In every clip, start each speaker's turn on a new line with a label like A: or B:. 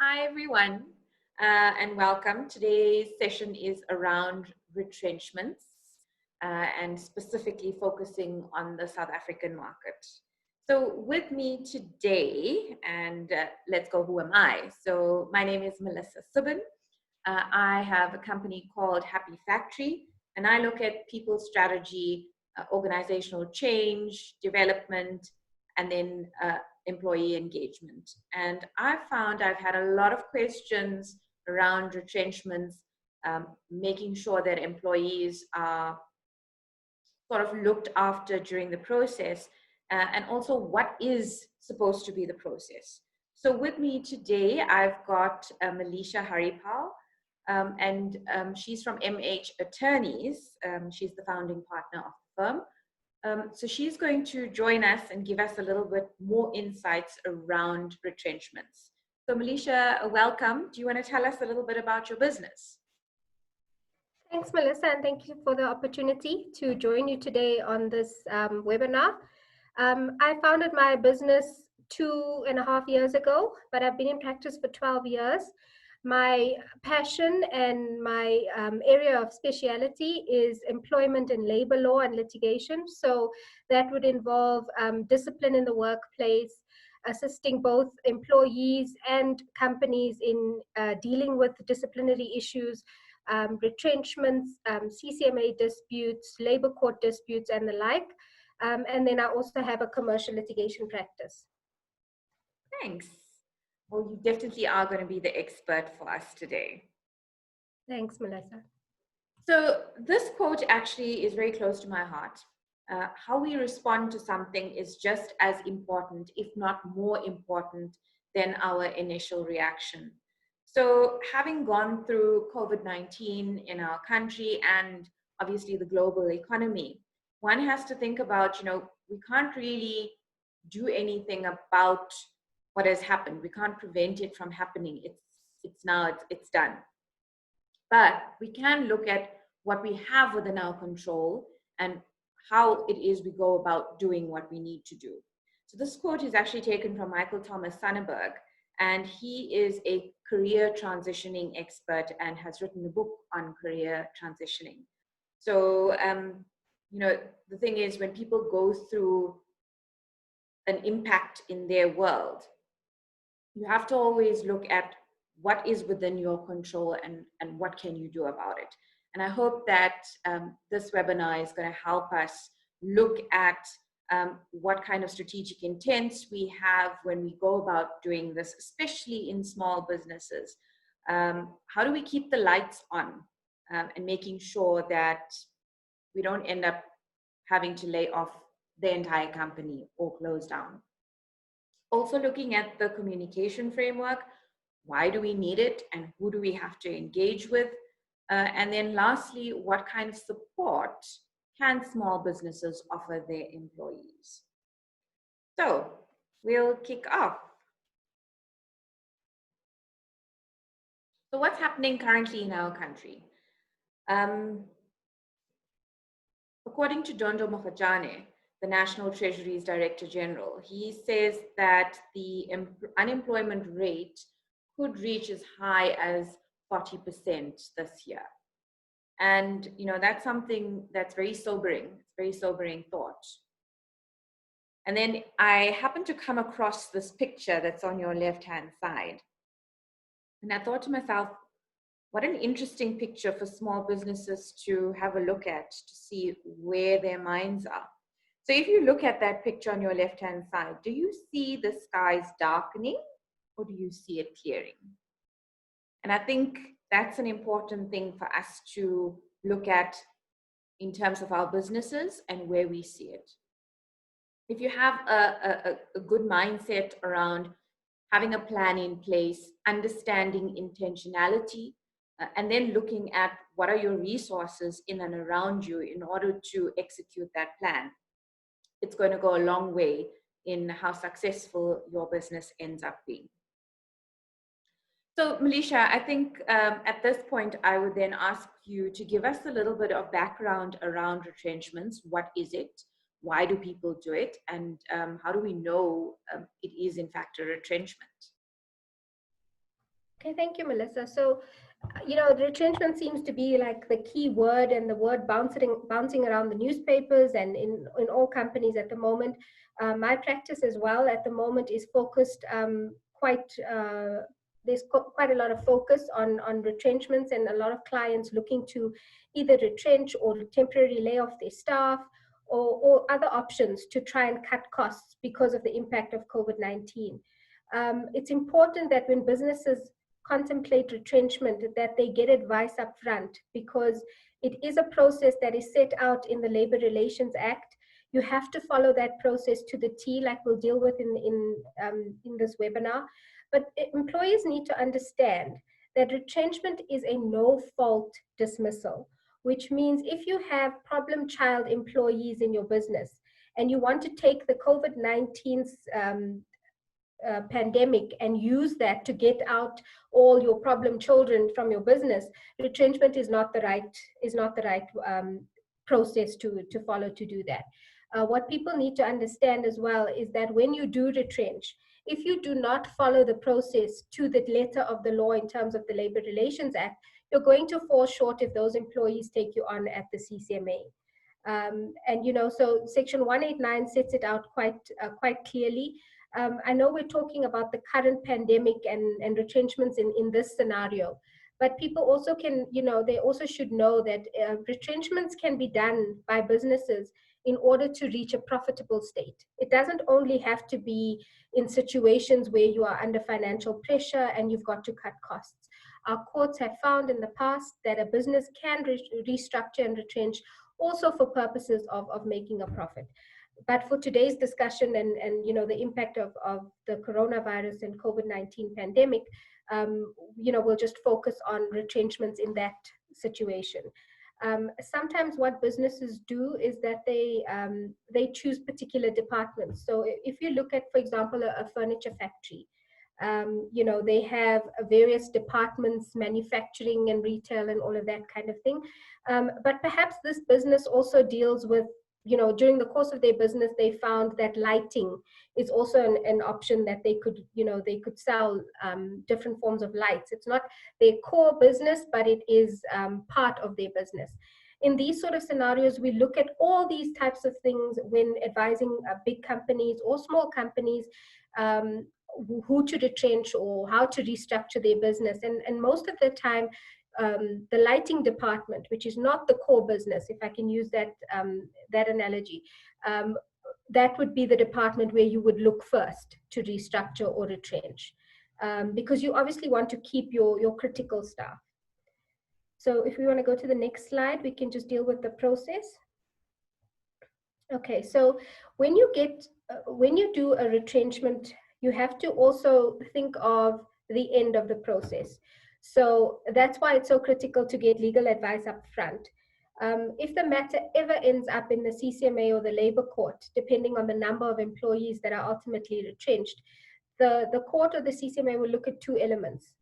A: Hi, everyone, and welcome. Today's session is around retrenchments and specifically focusing on the South African market. So, with me today, and let's go, who am I? So, my name is Melissa Subin. I have a company called Happy Factory, and I look at people strategy, organizational change, development, and then employee engagement. And I've found I've had a lot of questions around retrenchments, making sure that employees are sort of looked after during the process, and also what is supposed to be the process. So with me today, I've got Melisha Haripal, and she's from MH Attorneys. She's the founding partner of the firm. So she's going to join us and give us a little bit more insights around retrenchments. So Melisha, welcome. Do you want to tell us a little bit about your business?
B: Thanks, Melissa, and thank you for the opportunity to join you today on this webinar. I founded my business 2.5 years ago, but I've been in practice for 12 years. My passion and my area of speciality is employment and labor law and litigation. So that would involve discipline in the workplace, assisting both employees and companies in dealing with disciplinary issues, retrenchments, CCMA disputes, labor court disputes, and the like. And then I also have a commercial litigation practice.
A: Thanks. Well, you definitely are going to be the expert for us today.
B: Thanks, Melissa.
A: So this quote actually is very close to my heart. How we respond to something is just as important, if not more important, than our initial reaction. So having gone through COVID-19 in our country and obviously the global economy, one has to think about, we can't really do anything about what has happened. We can't prevent it from happening. It's done. But we can look at what we have within our control and how it is we go about doing what we need to do. So this quote is actually taken from Michael Thomas Sonnenberg, and he is a career transitioning expert and has written a book on career transitioning. So, the thing is, when people go through an impact in their world, you have to always look at what is within your control and what can you do about it. And I hope that this webinar is going to help us look at what kind of strategic intents we have when we go about doing this, especially in small businesses. How do we keep the lights on and making sure that we don't end up having to lay off the entire company or close down? Also looking at the communication framework, why do we need it and who do we have to engage with? And then lastly, what kind of support can small businesses offer their employees? So we'll kick off. So what's happening currently in our country? According to Dondo Mokgajane, the National Treasury's Director General, he says that the unemployment rate could reach as high as 40% this year. And, that's something that's very sobering. It's very sobering thought. And then I happened to come across this picture that's on your left-hand side. And I thought to myself, what an interesting picture for small businesses to have a look at to see where their minds are. So if you look at that picture on your left-hand side, do you see the skies darkening or do you see it clearing? And I think that's an important thing for us to look at in terms of our businesses and where we see it. If you have a good mindset around having a plan in place, understanding intentionality, and then looking at what are your resources in and around you in order to execute that plan, it's going to go a long way in how successful your business ends up being. So, Melisha, I think at this point, I would then ask you to give us a little bit of background around retrenchments. What is it? Why do people do it? And how do we know it is, in fact, a retrenchment?
B: Okay, thank you, Melissa. So, retrenchment seems to be like the key word, and the word bouncing around the newspapers and in all companies at the moment. My practice as well at the moment is focused quite. Quite a lot of focus on retrenchments, and a lot of clients looking to either retrench or temporarily lay off their staff, or other options to try and cut costs because of the impact of COVID-19. It's important that when businesses contemplate retrenchment, that they get advice up front, because it is a process that is set out in the Labor Relations Act. You have to follow that process to the T, like we'll deal with in this webinar. But employees need to understand that retrenchment is a no-fault dismissal, which means if you have problem child employees in your business and you want to take the COVID-19 pandemic and use that to get out all your problem children from your business, retrenchment is not the right process to follow to do that. What people need to understand as well is that when you do retrench, if you do not follow the process to the letter of the law in terms of the Labor Relations Act, you're going to fall short if those employees take you on at the CCMA. So Section 189 sets it out quite clearly. I know we're talking about the current pandemic and retrenchments in this scenario, but people also they also should know that retrenchments can be done by businesses in order to reach a profitable state. It doesn't only have to be in situations where you are under financial pressure and you've got to cut costs. Our courts have found in the past that a business can restructure and retrench also for purposes of making a profit. But for today's discussion and the impact of the coronavirus and COVID-19 pandemic, we'll just focus on retrenchments in that situation. Sometimes what businesses do is that they choose particular departments. So if you look at, for example, a furniture factory, they have various departments, manufacturing and retail and all of that kind of thing. But perhaps this business also deals with, during the course of their business, they found that lighting is also an option that they could sell different forms of lights. It's not their core business, but it is part of their business. In these sort of scenarios, we look at all these types of things when advising big companies or small companies, who to retrench or how to restructure their business. And most of the time, the lighting department, which is not the core business, if I can use that analogy, that would be the department where you would look first to restructure or retrench, because you obviously want to keep your critical staff. So if we want to go to the next slide, we can just deal with the process. Okay, so when you do a retrenchment, you have to also think of the end of the process. So that's why it's so critical to get legal advice up front. If the matter ever ends up in the CCMA or the labor court, depending on the number of employees that are ultimately retrenched, the court or the CCMA will look at two elements.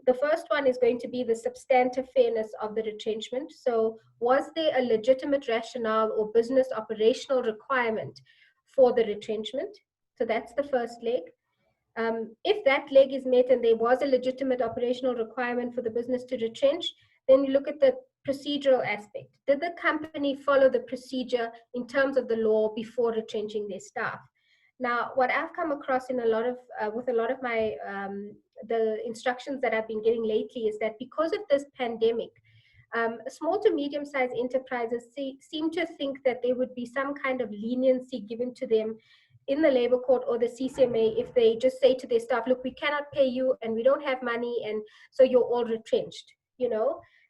B: The first one is going to be the substantive fairness of the retrenchment. So was there a legitimate rationale or business operational requirement for the retrenchment? So that's the first leg. If that leg is met and there was a legitimate operational requirement for the business to retrench, then you look at the procedural aspect. Did the company follow the procedure in terms of the law before retrenching their staff? Now, what I've come across with a lot of my the instructions that I've been getting lately is that because of this pandemic, small to medium-sized enterprises seem to think that there would be some kind of leniency given to them in the labor court or the CCMA if they just say to their staff, look, we cannot pay you and we don't have money, and so you're all retrenched,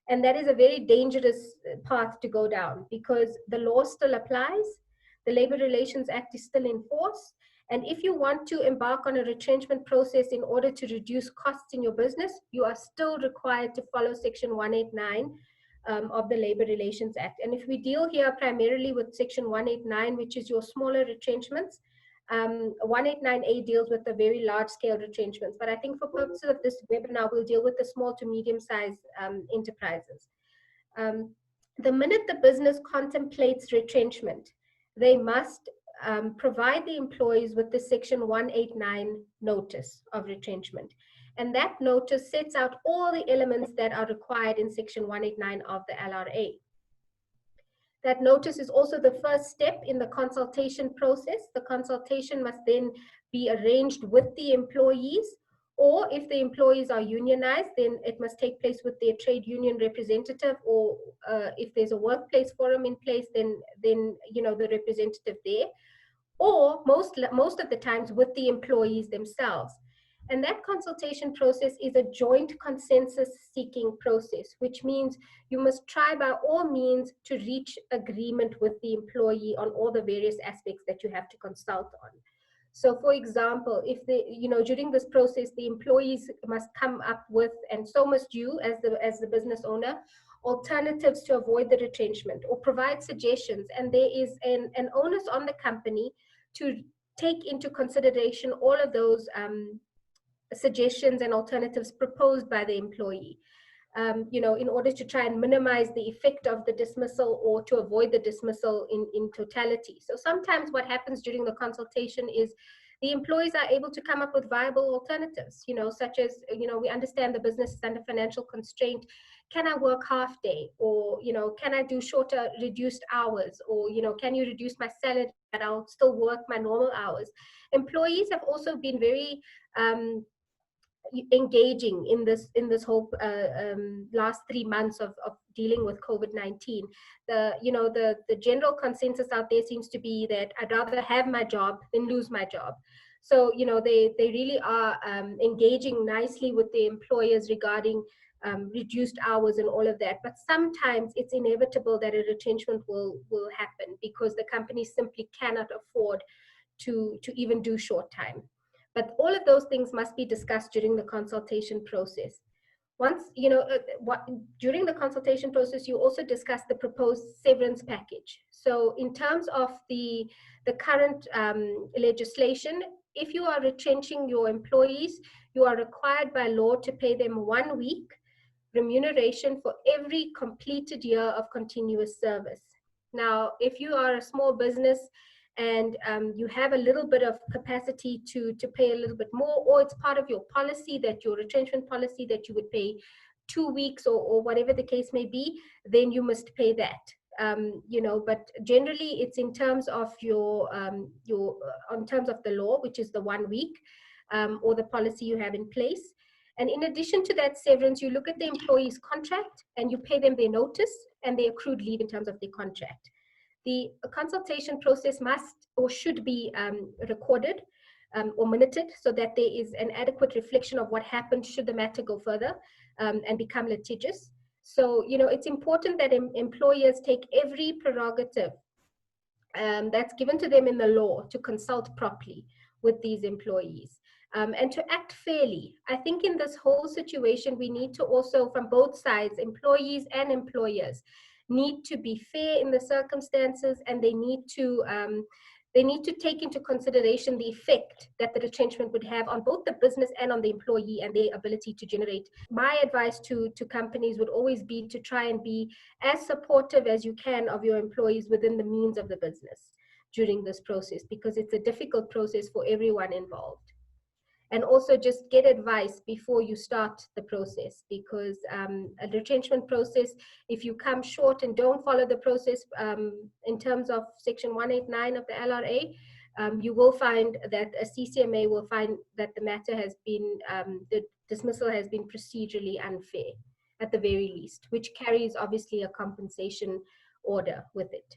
B: and that is a very dangerous path to go down, because the law still applies. The Labor Relations Act is still in force. And if you want to embark on a retrenchment process in order to reduce costs in your business, you are still required to follow Section 189 of the Labor Relations Act. And if we deal here primarily with Section 189, which is your smaller retrenchments, 189A deals with the very large-scale retrenchments. But I think for purposes of this webinar, we'll deal with the small to medium-sized enterprises. The minute the business contemplates retrenchment, they must provide the employees with the Section 189 notice of retrenchment. And that notice sets out all the elements that are required in Section 189 of the LRA. That notice is also the first step in the consultation process. The consultation must then be arranged with the employees, or if the employees are unionized, then it must take place with their trade union representative, or if there's a workplace forum in place, then the representative there, or most of the times with the employees themselves. And that consultation process is a joint consensus seeking process, which means you must try by all means to reach agreement with the employee on all the various aspects that you have to consult on. So for example, if during this process, the employees must come up with, and so must you as the business owner, alternatives to avoid the retrenchment, or provide suggestions. And there is an onus on the company to take into consideration all of those suggestions and alternatives proposed by the employee, in order to try and minimize the effect of the dismissal, or to avoid the dismissal in totality. So sometimes what happens during the consultation is the employees are able to come up with viable alternatives, such as, we understand the business is under financial constraint. Can I work half day? Or, can I do shorter, reduced hours? Or, can you reduce my salary, but I'll still work my normal hours? Employees have also been very engaging in this whole last 3 months of dealing with COVID-19. The general consensus out there seems to be that I'd rather have my job than lose my job. So they really are engaging nicely with the employers regarding reduced hours and all of that. But sometimes it's inevitable that a retrenchment will happen, because the company simply cannot afford to even do short time. But all of those things must be discussed during the consultation process. Once, during the consultation process, you also discuss the proposed severance package. So in terms of the current legislation, if you are retrenching your employees, you are required by law to pay them 1 week remuneration for every completed year of continuous service. Now, if you are a small business and you have a little bit of capacity to pay a little bit more, or it's part of your policy, that your retrenchment policy, that you would pay 2 weeks or whatever the case may be, then you must pay that. But generally it's in terms of in terms of the law, which is the 1 week, or the policy you have in place. And in addition to that severance, you look at the employee's contract and you pay them their notice and their accrued leave in terms of their contract. The consultation process must or should be recorded or minuted, so that there is an adequate reflection of what happened should the matter go further and become litigious. So, it's important that employers take every prerogative that's given to them in the law to consult properly with these employees. And to act fairly. I think in this whole situation, we need to also, from both sides, employees and employers, need to be fair in the circumstances, and they need to take into consideration the effect that the retrenchment would have on both the business and on the employee and their ability to generate. My advice to companies would always be to try and be as supportive as you can of your employees within the means of the business during this process, because it's a difficult process for everyone involved. And also just get advice before you start the process, because a retrenchment process, if you come short and don't follow the process in terms of Section 189 of the LRA, you will find that a CCMA will find that the matter has been, the dismissal has been procedurally unfair at the very least, which carries obviously a compensation order with it.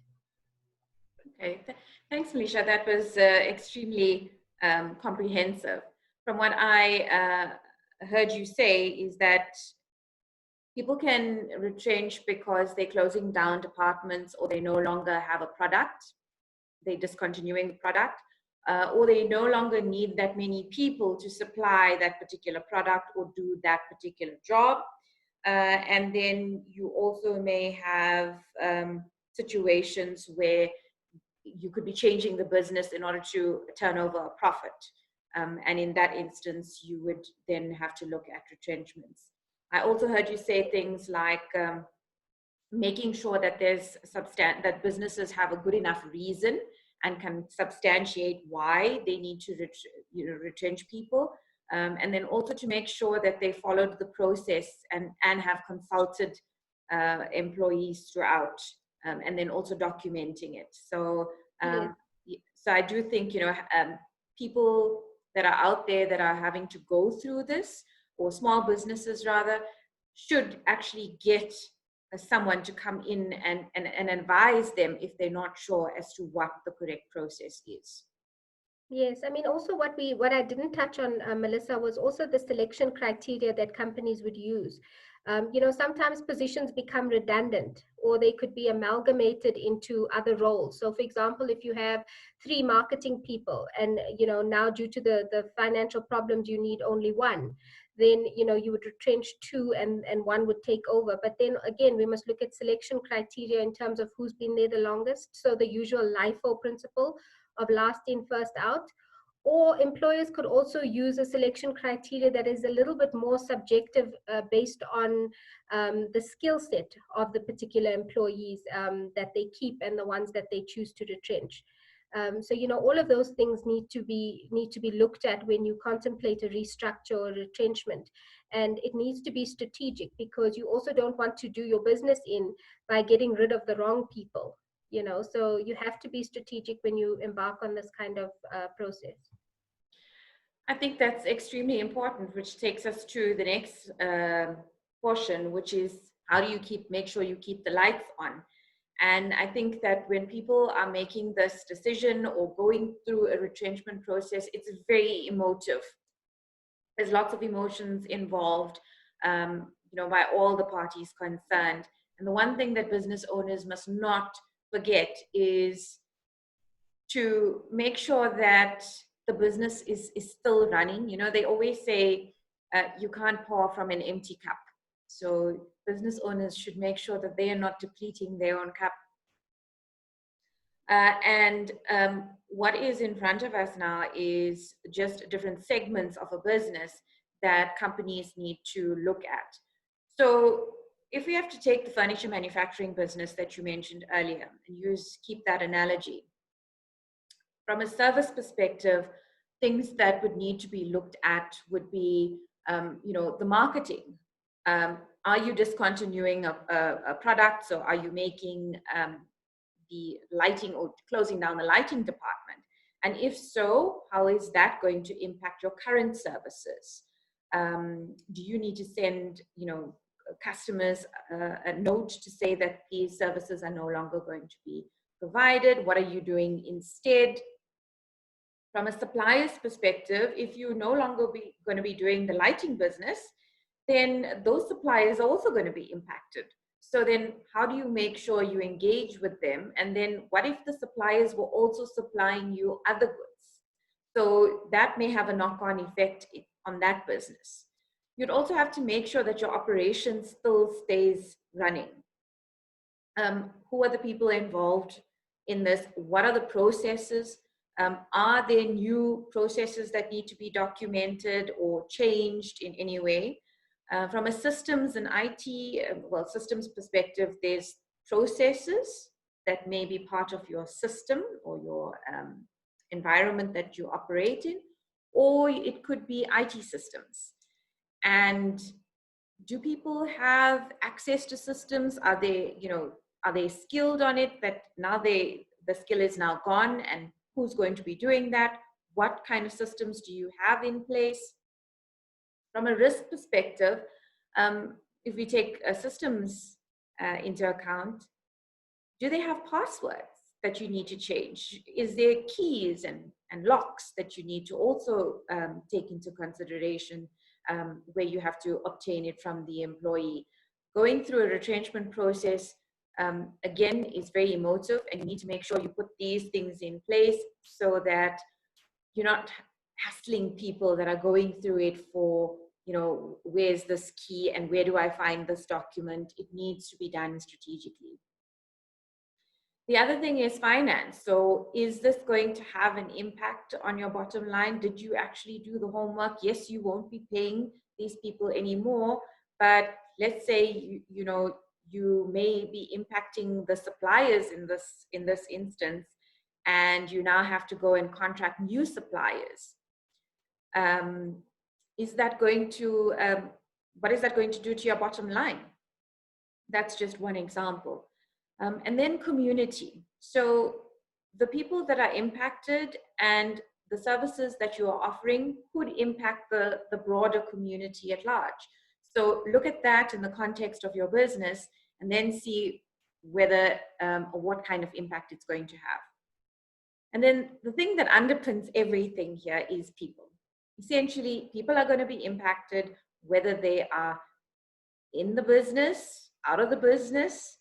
A: Okay, thanks, Melisha. That was extremely comprehensive. From what I heard you say is that people can retrench because they're closing down departments, or they no longer have a product, they're discontinuing the product, or they no longer need that many people to supply that particular product or do that particular job. And then you also may have situations where you could be changing the business in order to turn over a profit. And in that instance, you would then have to look at retrenchments. I also heard you say things like making sure that that businesses have a good enough reason and can substantiate why they need to retrench people. and then also to make sure that they followed the process and have consulted employees throughout, and then also documenting it. So,
B: Yes.
A: so I do think, people that are out there that are having to go through this, or small businesses rather, should actually get someone to come in and advise them if they're not sure as to what the correct process is.
B: Yes, I mean, also what I didn't touch on, Melissa, was also the selection criteria that companies would use. Sometimes positions become redundant, or they could be amalgamated into other roles. So, for example, if you have 3 marketing people, and now due to the financial problems, you need only one, then you would retrench 2, and one would take over. But then again, we must look at selection criteria in terms of who's been there the longest. So the usual LIFO principle of last in, first out. Or employers could also use a selection criteria that is a little bit more subjective, based on the skill set of the particular employees that they keep and the ones that they choose to retrench. So all of those things need to be looked at when you contemplate a restructure or retrenchment, and it needs to be strategic, because you also don't want to do your business in by getting rid of the wrong people. So you have to be strategic when you embark on this kind of process.
A: I think that's extremely important, which takes us to the next portion, which is how do you make sure you keep the lights on? And I think that when people are making this decision or going through a retrenchment process, it's very emotive. There's lots of emotions involved, by all the parties concerned. And the one thing that business owners must not forget is to make sure that the business is still running. They always say you can't pour from an empty cup. So business owners should make sure that they are not depleting their own cup. And what is in front of us now is just different segments of a business that companies need to look at. So if we have to take the furniture manufacturing business that you mentioned earlier and keep that analogy, from a service perspective, things that would need to be looked at would be, the marketing. Are you discontinuing a product? So are you making the lighting or closing down the lighting department? And if so, how is that going to impact your current services? Do you need to send, customers a note to say that these services are no longer going to be provided? What are you doing instead? From a supplier's perspective, if you're no longer going to be doing the lighting business, then those suppliers are also going to be impacted. So then how do you make sure you engage with them? And then what if the suppliers were also supplying you other goods? So that may have a knock-on effect on that business. You'd also have to make sure that your operation still stays running. Who are the people involved in this? What are the processes? Are there new processes that need to be documented or changed in any way? From a systems and IT, systems perspective, there's processes that may be part of your system or your environment that you operate in, or it could be IT systems. And do people have access to systems? Are they skilled on it, that now the skill is now gone, and who's going to be doing that? What kind of systems do you have in place? From a risk perspective, if we take systems into account, do they have passwords that you need to change? Is there keys and locks that you need to also take into consideration, where you have to obtain it from the employee? Going through a retrenchment process, again, is very emotive, and you need to make sure you put these things in place so that you're not hassling people that are going through it for, where's this key and where do I find this document? It needs to be done strategically. The other thing is finance. So is this going to have an impact on your bottom line? Did you actually do the homework? Yes, you won't be paying these people anymore, but let's say, you may be impacting the suppliers in this instance, and you now have to go and contract new suppliers. is that going to, what is that going to do to your bottom line? That's just one example. And then community. So the people that are impacted and the services that you are offering could impact the broader community at large. So look at that in the context of your business and then see whether or what kind of impact it's going to have. And then the thing that underpins everything here is people. Essentially, people are going to be impacted whether they are in the business, out of the business,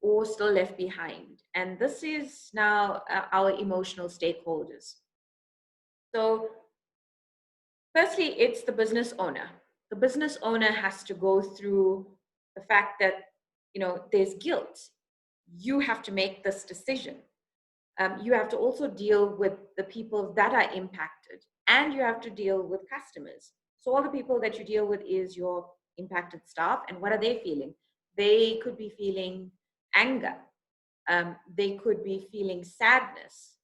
A: or still left behind. And this is now our emotional stakeholders. So firstly, it's the business owner. The business owner has to go through the fact that, there's guilt. You have to make this decision. You have to also deal with the people that are impacted, and you have to deal with customers. So all the people that you deal with is your impacted staff, and what are they feeling? They could be feeling anger. They could be feeling sadness,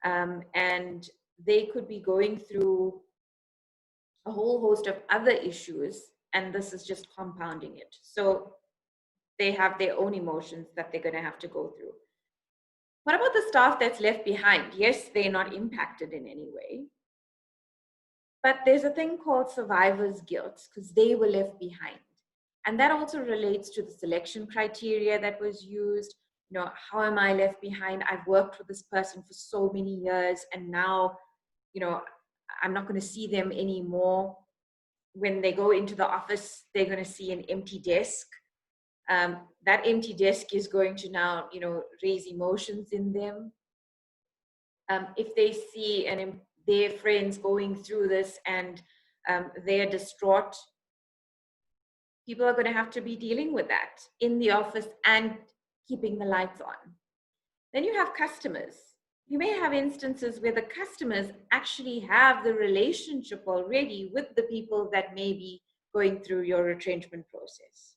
A: and they could be going through a whole host of other issues, and this is just compounding it. So they have their own emotions that they're going to have to go through. What about the staff that's left behind? Yes, they're not impacted in any way, but there's a thing called survivor's guilt because they were left behind. And that also relates to the selection criteria that was used. How am I left behind? I've worked with this person for so many years, and now, I'm not going to see them anymore. When they go into the office, they're going to see an empty desk. That empty desk is going to now, raise emotions in them. If they see their friends going through this and they're distraught, people are going to have to be dealing with that in the office and keeping the lights on. Then you have customers. You may have instances where the customers actually have the relationship already with the people that may be going through your retrenchment process.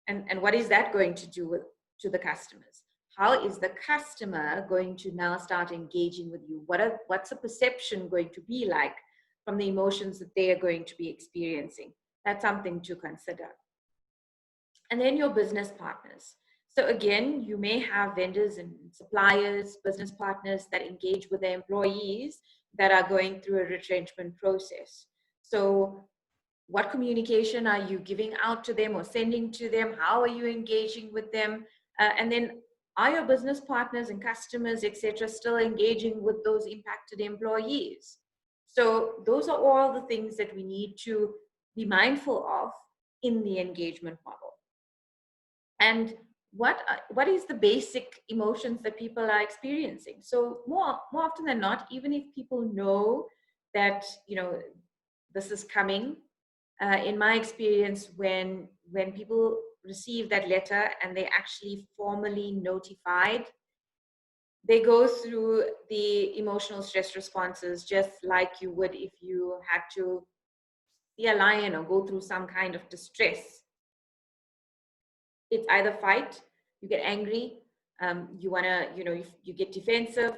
A: And what is that going to do to the customers? How is the customer going to now start engaging with you? What's the perception going to be like from the emotions that they are going to be experiencing? That's something to consider. And then your business partners. So again, you may have vendors and suppliers, business partners that engage with their employees that are going through a retrenchment process. So what communication are you giving out to them or sending to them? How are you engaging with them? And then are your business partners and customers, etc., still engaging with those impacted employees? So those are all the things that we need to be mindful of in the engagement model. And what is the basic emotions that people are experiencing? So more often than not, even if people know that this is coming, in my experience, when people receive that letter and they actually formally notified, they go through the emotional stress responses just like you would if you had to see a lion or go through some kind of distress. It's either fight, you get angry, you want to, you get defensive,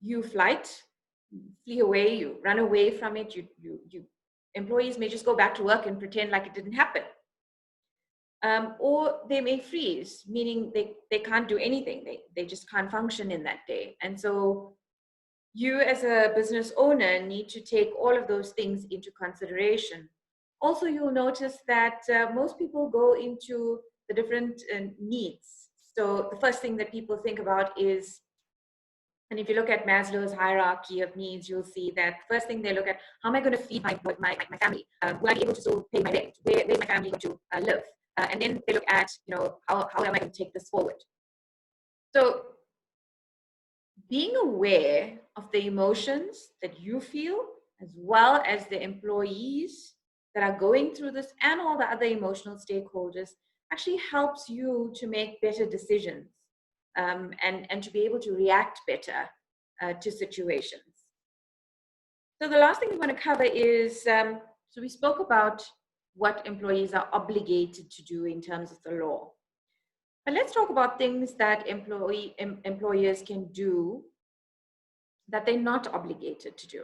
A: you flight, flee away, you run away from it, you employees may just go back to work and pretend like it didn't happen. Or they may freeze, meaning they can't do anything. They just can't function in that day. And so you as a business owner need to take all of those things into consideration. Also, you'll notice that most people go into the different needs. So the first thing that people think about is, and if you look at Maslow's hierarchy of needs, you'll see that first thing they look at, how am I going to feed my family? Will I be able to still pay my rent? Where's my family going to live? And then they look at, how am I going to take this forward? So being aware of the emotions that you feel, as well as the employees that are going through this and all the other emotional stakeholders, actually helps you to make better decisions and to be able to react better to situations. So the last thing we want to cover is, so we spoke about what employees are obligated to do in terms of the law. But let's talk about things that employers can do that they're not obligated to do.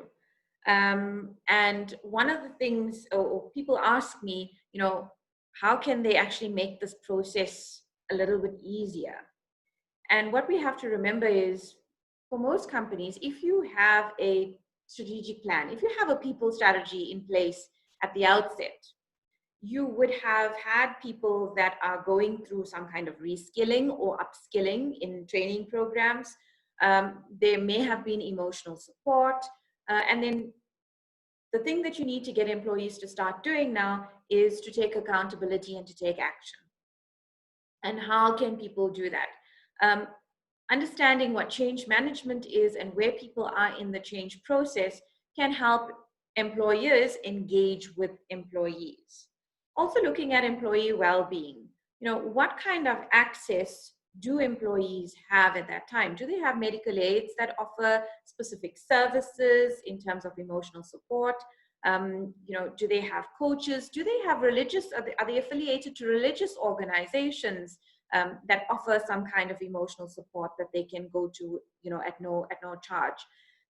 A: And one of the things, or people ask me, how can they actually make this process a little bit easier? And what we have to remember is, for most companies, if you have a strategic plan, if you have a people strategy in place at the outset, you would have had people that are going through some kind of reskilling or upskilling in training programs. There may have been emotional support. And then the thing that you need to get employees to start doing now is to take accountability and to take action. And how can people do that? Understanding what change management is and where people are in the change process can help employers engage with employees. Also looking at employee well-being. What kind of access do employees have at that time? Do they have medical aids that offer specific services in terms of emotional support? Do they have coaches? Do they have are they affiliated to religious organizations that offer some kind of emotional support that they can go to, at no charge?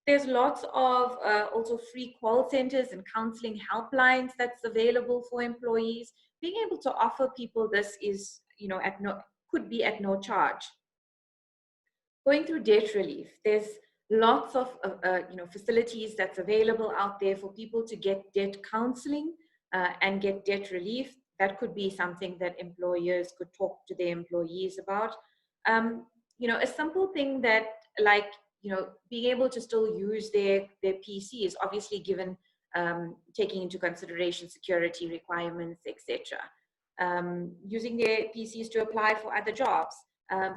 A: There's lots of also free call centers and counseling helplines that's available for employees. Being able to offer people this is, could be at no charge. Going through debt relief, there's lots of facilities that's available out there for people to get debt counseling and get debt relief. That could be something that employers could talk to their employees about. A simple thing that, like, being able to still use their PC is obviously given, taking into consideration security requirements, etc. Using their PCs to apply for other jobs.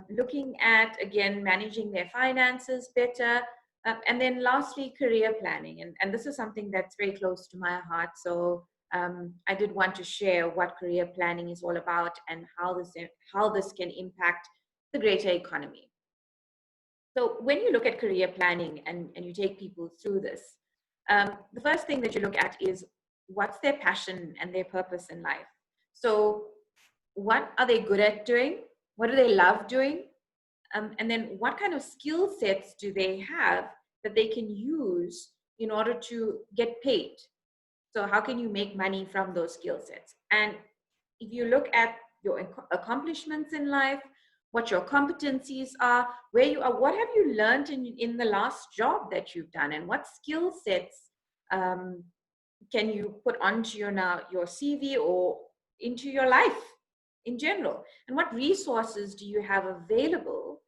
A: Looking at, again, managing their finances better. And then lastly, career planning. And this is something that's very close to my heart. So I did want to share what career planning is all about and how this can impact the greater economy. So when you look at career planning and you take people through this, the first thing that you look at is what's their passion and their purpose in life. So what are they good at doing? What do they love doing? And then what kind of skill sets do they have that they can use in order to get paid? So how can you make money from those skill sets? And if you look at your accomplishments in life, what your competencies are, where you are, what have you learned in the last job that you've done, and what skill sets can you put onto your CV or into your life in general? And what resources do you have available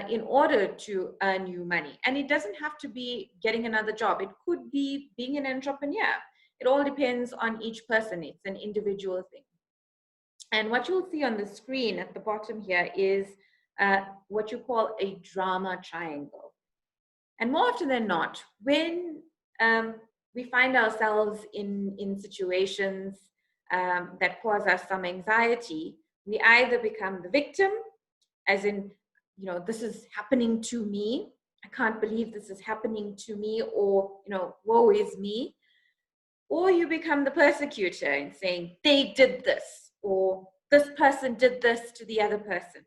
A: in order to earn you money? And it doesn't have to be getting another job. It could be being an entrepreneur. It all depends on each person. It's an individual thing. And what you'll see on the screen at the bottom here is what you call a drama triangle. And more often than not, when we find ourselves in situations that cause us some anxiety, we either become the victim, as in, this is happening to me. I can't believe this is happening to me, or, woe is me. Or you become the persecutor and saying, they did this, or this person did this to the other person.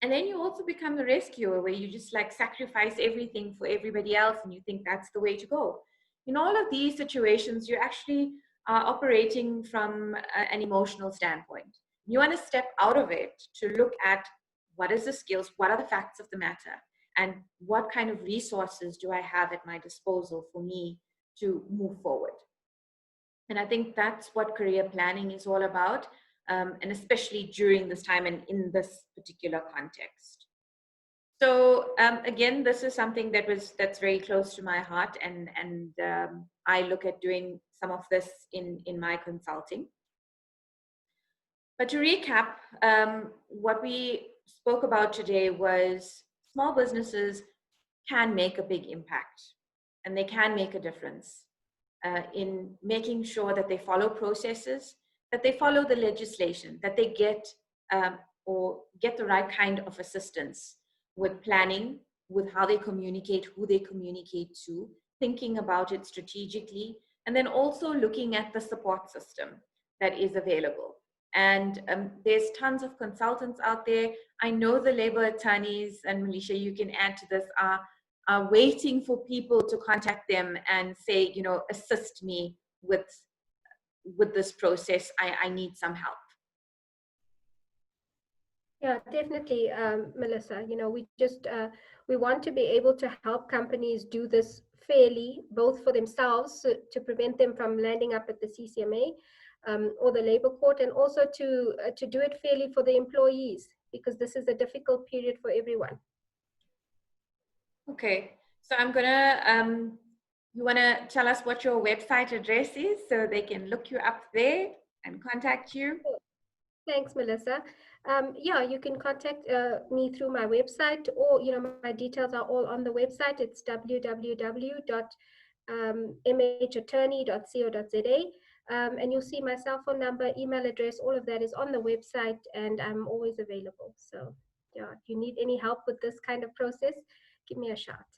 A: And then you also become the rescuer, where you just like sacrifice everything for everybody else and you think that's the way to go. In all of these situations, you actually are operating from an emotional standpoint. You want to step out of it to look at what is the skills, what are the facts of the matter, and what kind of resources do I have at my disposal for me to move forward. And I think that's what career planning is all about, and especially during this time and in this particular context. So again, this is something that's very close to my heart, and I look at doing some of this in my consulting. But to recap, what we spoke about today was small businesses can make a big impact, and they can make a difference in making sure that they follow processes, that they follow the legislation, that they get the right kind of assistance with planning, with how they communicate, who they communicate to, thinking about it strategically, and then also looking at the support system that is available. And there's tons of consultants out there. I know the labor attorneys, and Malisha, you can add to this, are are waiting for people to contact them and say, you know, assist me with this process. I need some help.
B: Yeah, definitely, Melissa. You know, we want to be able to help companies do this fairly, both for themselves to prevent them from landing up at the CCMA or the labor court, and also to do it fairly for the employees, because this is a difficult period for everyone.
A: Okay, so I'm gonna, you wanna tell us what your website address is so they can look you up there and contact you?
B: Thanks, Melissa. Yeah, you can contact me through my website, or my details are all on the website. It's www.mhattorney.co.za, and you'll see my cell phone number, email address, all of that is on the website, and I'm always available. So, yeah, if you need any help with this kind of process, give me a shout.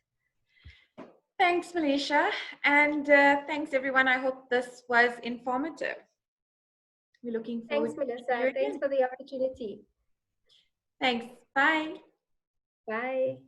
A: Thanks, Felicia, and thanks everyone. I hope this was informative. We're looking forward
B: Thanks,
A: to seeing you
B: Melissa. Thanks
A: again.
B: for the opportunity.
A: Thanks. Bye.
B: Bye.